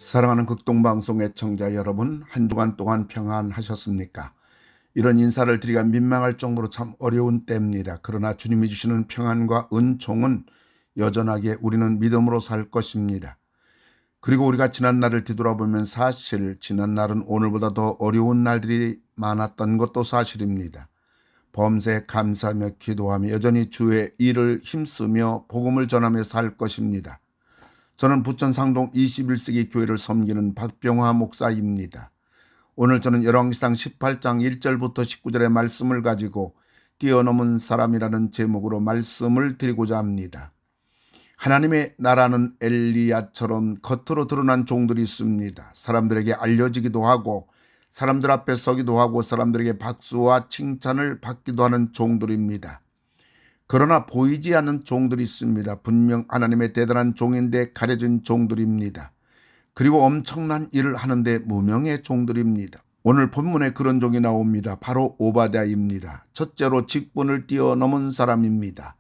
사랑하는 극동방송 애청자 여러분, 한 주간 동안 평안하셨습니까? 이런 인사를 드리기가 민망할 정도로 참 어려운 때입니다. 그러나 주님이 주시는 평안과 은총은 여전하게 우리는 믿음으로 살 것입니다. 그리고 우리가 지난 날을 뒤돌아보면 사실 지난 날은 오늘보다 더 어려운 날들이 많았던 것도 사실입니다. 범새 감사하며 기도하며 여전히 주의 일을 힘쓰며 복음을 전하며 살 것입니다. 저는 부천 상동 21세기 교회를 섬기는 박병화 목사입니다. 오늘 저는 열왕기상 18장 1절부터 19절의 말씀을 가지고 뛰어넘은 사람이라는 제목으로 말씀을 드리고자 합니다. 하나님의 나라는 엘리야처럼 겉으로 드러난 종들이 있습니다. 사람들에게 알려지기도 하고 사람들 앞에 서기도 하고 사람들에게 박수와 칭찬을 받기도 하는 종들입니다. 그러나 보이지 않는 종들이 있습니다. 분명 하나님의 대단한 종인데 가려진 종들입니다. 그리고 엄청난 일을 하는데 무명의 종들입니다. 오늘 본문에 그런 종이 나옵니다. 바로 오바댜입니다. 첫째로 직분을 뛰어넘은 사람입니다.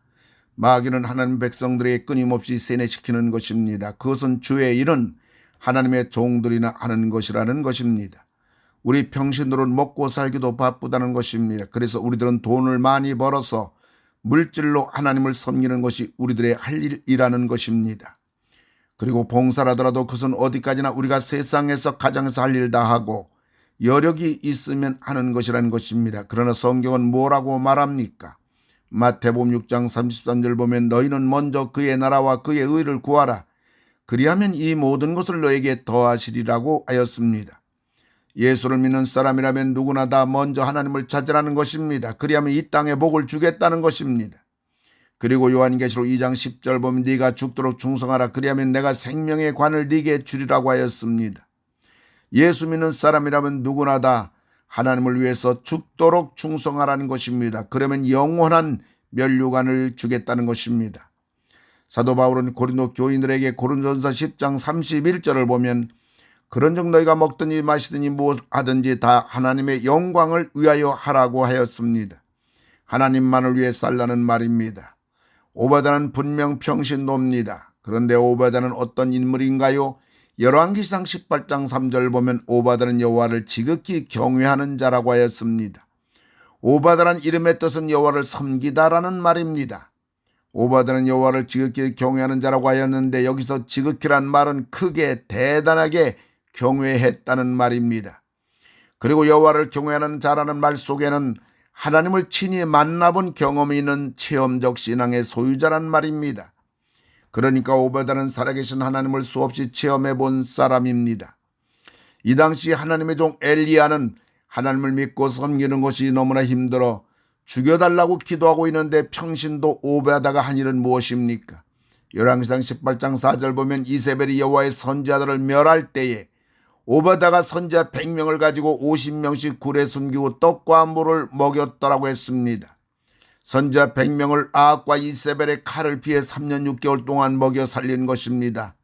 마귀는 하나님 백성들에게 끊임없이 세뇌시키는 것입니다. 그것은 주의 일은 하나님의 종들이나 하는 것이라는 것입니다. 우리 평신들은 먹고 살기도 바쁘다는 것입니다. 그래서 우리들은 돈을 많이 벌어서 물질로 하나님을 섬기는 것이 우리들의 할 일이라는 것입니다. 그리고 봉사를 하더라도 그것은 어디까지나 우리가 세상에서 가정에서 할 일 다 하고 여력이 있으면 하는 것이라는 것입니다. 그러나 성경은 뭐라고 말합니까? 마태복음 6장 33절 보면 너희는 먼저 그의 나라와 그의 의를 구하라. 그리하면 이 모든 것을 너에게 더하시리라고 하였습니다. 예수를 믿는 사람이라면 누구나 다 먼저 하나님을 찾으라는 것입니다. 그리하면 이 땅에 복을 주겠다는 것입니다. 그리고 요한계시록 2장 10절 보면 네가 죽도록 충성하라. 그리하면 내가 생명의 관을 네게 주리라고 하였습니다. 예수 믿는 사람이라면 누구나 다 하나님을 위해서 죽도록 충성하라는 것입니다. 그러면 영원한 면류관을 주겠다는 것입니다. 사도 바울은 고린도 교인들에게 고린도전서 10장 31절을 보면 그런즉 너희가 먹든지 마시든지 무엇하든지 다 하나님의 영광을 위하여 하라고 하였습니다. 하나님만을 위해 살라는 말입니다. 오바댜는 분명 평신도입니다. 그런데 오바댜는 어떤 인물인가요? 열왕기상 18장 3절 보면 오바댜는 여호와를 지극히 경외하는 자라고 하였습니다. 오바댜란 이름의 뜻은 여호와를 섬기다라는 말입니다. 오바댜는 여호와를 지극히 경외하는 자라고 하였는데 여기서 지극히란 말은 크게 대단하게 경외했다는 말입니다. 그리고 여호와를 경외하는 자라는 말 속에는 하나님을 친히 만나본 경험이 있는 체험적 신앙의 소유자란 말입니다. 그러니까 오바댜는 살아계신 하나님을 수없이 체험해 본 사람입니다. 이 당시 하나님의 종 엘리야는 하나님을 믿고 섬기는 것이 너무나 힘들어 죽여달라고 기도하고 있는데 평신도 오바댜가 한 일은 무엇입니까? 열왕기상 18장 4절 보면 이세벨이 여호와의 선지자들을 멸할 때에 오바댜가 선지자 100명을 가지고 50명씩 굴에 숨기고 떡과 물을 먹였더라고 했습니다. 선지자 100명을 아합과 이세벨의 칼을 피해 3년 6개월 동안 먹여 살린 것입니다.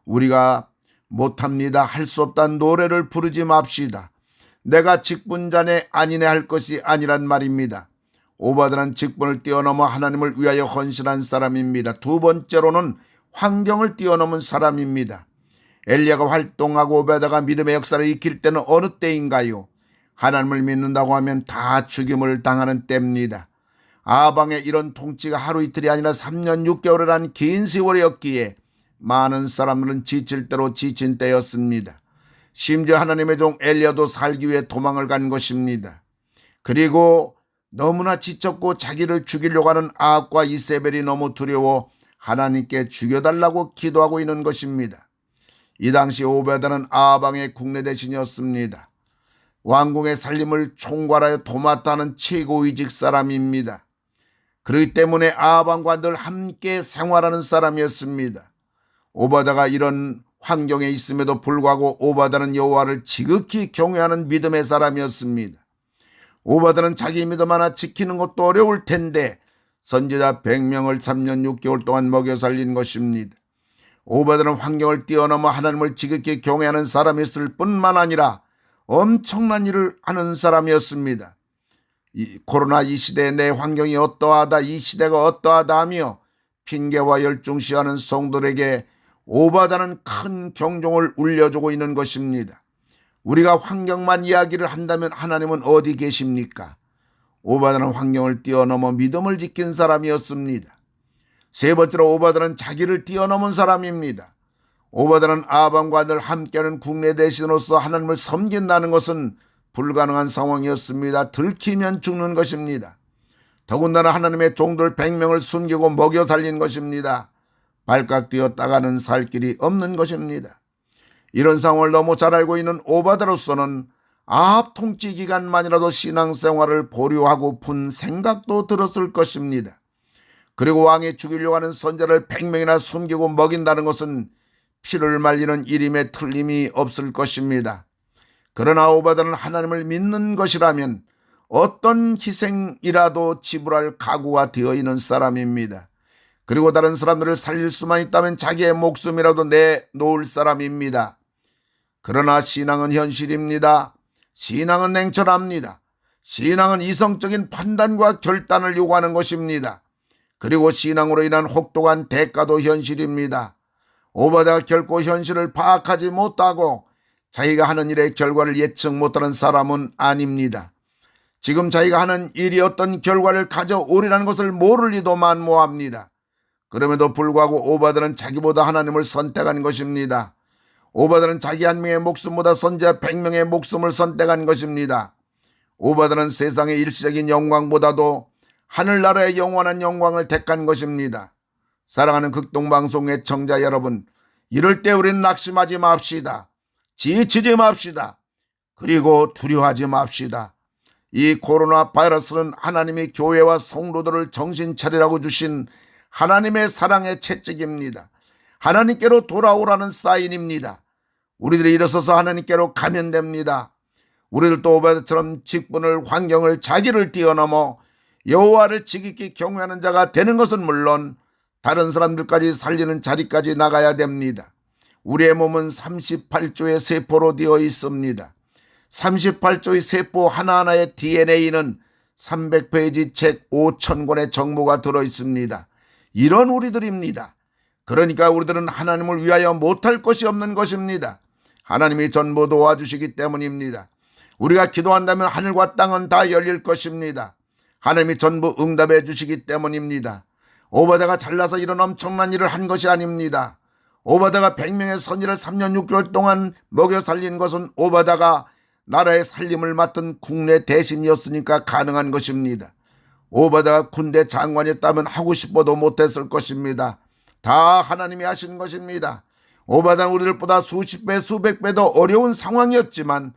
우리가 못합니다. 할 수 없다는 노래를 부르지 맙시다. 내가 직분자네 아니네 할 것이 아니란 말입니다. 오바댜는 직분을 뛰어넘어 하나님을 위하여 헌신한 사람입니다. 두 번째로는 환경을 뛰어넘은 사람입니다. 엘리야가 활동하고 오바댜가 믿음의 역사를 익힐 때는 어느 때인가요? 하나님을 믿는다고 하면 다 죽임을 당하는 때입니다. 아방의 이런 통치가 하루 이틀이 아니라 3년 6개월이라는 긴 세월이었기에 많은 사람들은 지칠 대로 지친 때였습니다. 심지어 하나님의 종 엘리야도 살기 위해 도망을 간 것입니다. 그리고 너무나 지쳤고 자기를 죽이려고 하는 아합과 이세벨이 너무 두려워 하나님께 죽여달라고 기도하고 있는 것입니다. 이 당시 오바댜는 아방의 국내 대신이었습니다. 왕궁의 살림을 총괄하여 도맡아하는 최고위직 사람입니다. 그렇기 때문에 아방과 늘 함께 생활하는 사람이었습니다. 오바댜가 이런 환경에 있음에도 불구하고 오바댜는 여호와를 지극히 경외하는 믿음의 사람이었습니다. 오바댜는 자기 믿음 하나 지키는 것도 어려울 텐데 선지자 100명을 3년 6개월 동안 먹여 살린 것입니다. 오바댜는 환경을 뛰어넘어 하나님을 지극히 경외하는 사람이었을 뿐만 아니라 엄청난 일을 하는 사람이었습니다. 코로나 이 시대에 내 환경이 어떠하다, 이 시대가 어떠하다 하며 핑계와 열중시하는 성도들에게 오바다는 큰 경종을 울려주고 있는 것입니다. 우리가 환경만 이야기를 한다면 하나님은 어디 계십니까? 오바다는 환경을 뛰어넘어 믿음을 지킨 사람이었습니다. 세 번째로 오바다는 자기를 뛰어넘은 사람입니다. 오바다는 아방과 늘 함께하는 국내 대신으로서 하나님을 섬긴다는 것은 불가능한 상황이었습니다. 들키면 죽는 것입니다. 더군다나 하나님의 종들 100명을 숨기고 먹여 살린 것입니다. 발칵 뛰었다가는 살 길이 없는 것입니다. 이런 상황을 너무 잘 알고 있는 오바다로서는 아합 통치 기간만이라도 신앙생활을 보류하고픈 생각도 들었을 것입니다. 그리고 왕이 죽이려고 하는 선자를 100명이나 숨기고 먹인다는 것은 피를 말리는 일임에 틀림이 없을 것입니다. 그러나 오바다는 하나님을 믿는 것이라면 어떤 희생이라도 지불할 각오가 되어 있는 사람입니다. 그리고 다른 사람들을 살릴 수만 있다면 자기의 목숨이라도 내놓을 사람입니다. 그러나 신앙은 현실입니다. 신앙은 냉철합니다. 신앙은 이성적인 판단과 결단을 요구하는 것입니다. 그리고 신앙으로 인한 혹독한 대가도 현실입니다. 오바다가 결코 현실을 파악하지 못하고 자기가 하는 일의 결과를 예측 못하는 사람은 아닙니다. 지금 자기가 하는 일이 어떤 결과를 가져오리라는 것을 모를 리도 만무합니다. 그럼에도 불구하고 오바다는 자기보다 하나님을 선택한 것입니다. 오바다는 자기 한 명의 목숨보다 선지자 100명의 목숨을 선택한 것입니다. 오바다는 세상의 일시적인 영광보다도 하늘나라의 영원한 영광을 택한 것입니다. 사랑하는 극동방송의 청자 여러분, 이럴 때 우리는 낙심하지 맙시다. 지치지 맙시다. 그리고 두려워하지 맙시다. 이 코로나 바이러스는 하나님이 교회와 성도들을 정신 차리라고 주신 하나님의 사랑의 채찍입니다. 하나님께로 돌아오라는 사인입니다. 우리들이 일어서서 하나님께로 가면 됩니다. 우리들도 오바다처럼 직분을, 환경을, 자기를 뛰어넘어 여호와를 지극히 경외하는 자가 되는 것은 물론 다른 사람들까지 살리는 자리까지 나가야 됩니다. 우리의 몸은 38조의 세포로 되어 있습니다. 38조의 세포 하나하나의 DNA는 300페이지 책 5,000권의 정보가 들어있습니다. 이런 우리들입니다. 그러니까 우리들은 하나님을 위하여 못할 것이 없는 것입니다. 하나님이 전부 도와주시기 때문입니다. 우리가 기도한다면 하늘과 땅은 다 열릴 것입니다. 하나님이 전부 응답해 주시기 때문입니다. 오바다가 잘나서 이런 엄청난 일을 한 것이 아닙니다. 오바다가 100명의 선지를 3년 6개월 동안 먹여 살린 것은 오바다가 나라의 살림을 맡은 국내 대신이었으니까 가능한 것입니다. 오바다가 군대 장관이었다면 하고 싶어도 못했을 것입니다. 다 하나님이 하신 것입니다. 오바다는 우리들보다 수십 배 수백 배 더 어려운 상황이었지만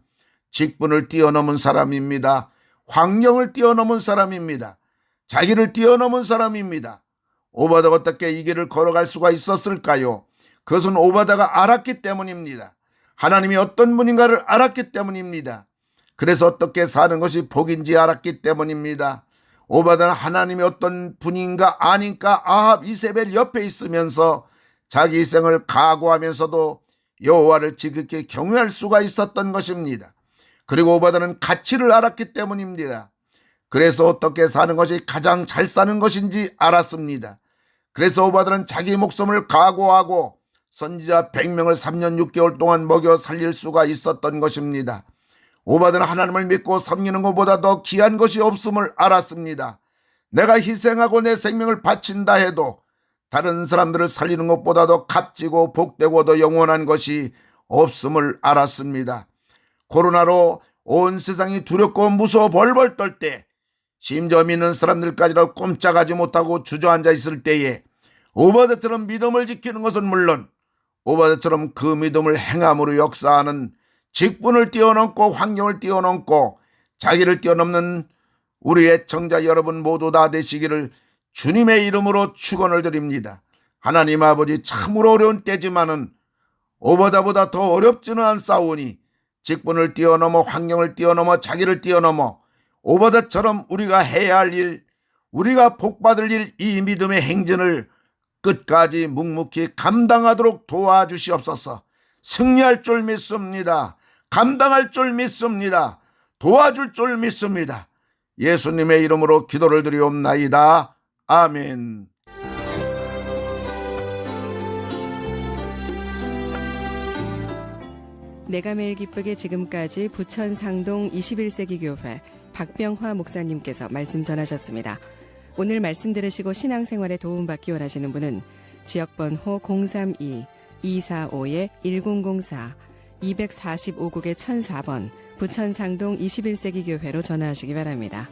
직분을 뛰어넘은 사람입니다. 환경을 뛰어넘은 사람입니다. 자기를 뛰어넘은 사람입니다. 오바다가 어떻게 이 길을 걸어갈 수가 있었을까요? 그것은 오바다가 알았기 때문입니다. 하나님이 어떤 분인가를 알았기 때문입니다. 그래서 어떻게 사는 것이 복인지 알았기 때문입니다. 오바다는 하나님이 어떤 분인가 아니까 아합 이세벨 옆에 있으면서 자기 희생을 각오하면서도 여호와를 지극히 경외할 수가 있었던 것입니다. 그리고 오바다는 가치를 알았기 때문입니다. 그래서 어떻게 사는 것이 가장 잘 사는 것인지 알았습니다. 그래서 오바다는 자기 목숨을 각오하고 선지자 100명을 3년 6개월 동안 먹여 살릴 수가 있었던 것입니다. 오바다는 하나님을 믿고 섬기는 것보다 더 귀한 것이 없음을 알았습니다. 내가 희생하고 내 생명을 바친다 해도 다른 사람들을 살리는 것보다 더 값지고 복되고 더 영원한 것이 없음을 알았습니다. 코로나로 온 세상이 두렵고 무서워 벌벌 떨 때, 심지어 믿는 사람들까지도 꼼짝하지 못하고 주저앉아 있을 때에 오바다처럼 믿음을 지키는 것은 물론 오바다처럼 그 믿음을 행함으로 역사하는, 직분을 뛰어넘고 환경을 뛰어넘고 자기를 뛰어넘는 우리의 청자 여러분 모두 다 되시기를 주님의 이름으로 축원을 드립니다. 하나님 아버지, 참으로 어려운 때지만은 오바다보다 더 어렵지는 않사오니 직분을 뛰어넘어 환경을 뛰어넘어 자기를 뛰어넘어 오바다처럼 우리가 해야 할 일, 우리가 복받을 일, 이 믿음의 행진을 끝까지 묵묵히 감당하도록 도와주시옵소서. 승리할 줄 믿습니다. 감당할 줄 믿습니다. 도와줄 줄 믿습니다. 예수님의 이름으로 기도를 드리옵나이다. 아멘. 내가 매일 기쁘게 지금까지 부천 상동 21세기 교회 박병화 목사님께서 말씀 전하셨습니다. 오늘 말씀 들으시고 신앙생활에 도움받기 원하시는 분은 지역번호 032-245-1004 245국의 1004번 부천 상동 21세기 교회로 전화하시기 바랍니다.